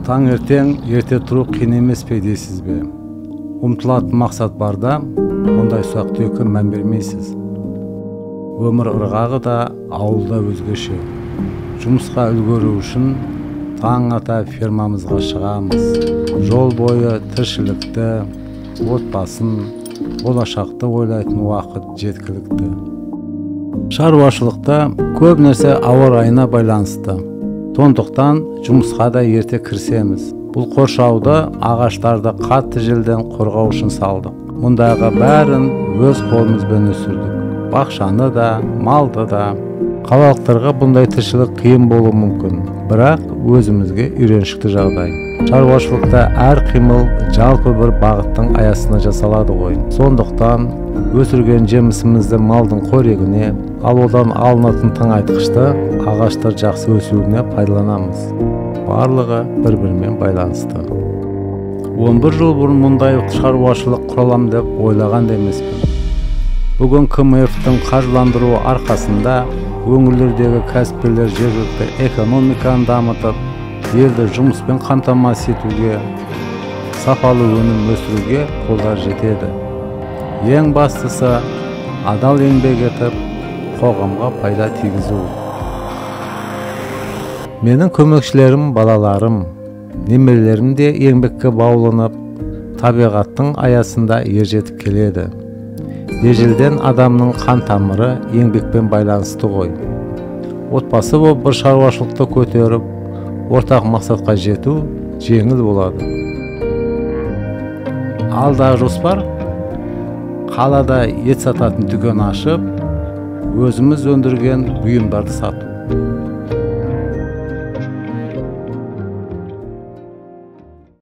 Таңертең ерте тұру қиын емес пе дейсіз бе? Ұмтылатын мақсат барда, ондай сұрақ-түйекке мән бермейсіз. Өмір ырғағы да ауылда өзгеше. Жұмысқа үлгеру үшін таң ата фермамызға шығамыз. Жол бойы тіршілікті, отбасын, болашақты ойлайтын уақыт жеткілікті. Шаруашылықта көп нәрсе ауа райына байланысты. Сондықтан жұмысқа да ерте кірісеміз. Бұл қоршауды ағаштарды қатты желден қорғау үшін салдық. Мұндағы бәрін өз қолымызбен өсірдік. Бақшаны да, малды да. Қалалықтарға бұндай тіршілік қиын болуы мүмкін, бірақ өзімізге үйреншікті жағдай. Шаруашылықта әр қимыл жалпы бір бағыттың аясына жасалады ғой. Сондықтан өсірген жемісімізді малдың қорегіне, ал одан алынатын тыңайтқышты ағаштар жақсы өсуіне пайдаланамыз. Барлығы бір-бірімен байланысты. 11 жыл бұрын мұндай шаруашылық құралам деп ойлаған емеспін. Бүгін КМФ-тің қаржыландыруы арқасында өңірлердегі кәсіпкерлер жергілікті экономиканы дамытып, елді жұмыспен қамтамасыз етуге, сапалы өнім өсіруге қолдар жетеді. Ең бастысы адал еңбек етіп, қоғамға пайда тигізу. Менің көмекшілерім балаларым, немерелерім де еңбекке баулынып, табиғаттың аясында ержетіп келеді. Ежелден адамның қан тамыры еңбекпен байланысты ғой. Отбасы болып бір шаруашылықты көтеріп, ортақ мақсатқа жету жеңіл болады. Алдағы жоспар қалада ет сататын дүкен ашып, өзіміз өндірген бұйымдарды сату.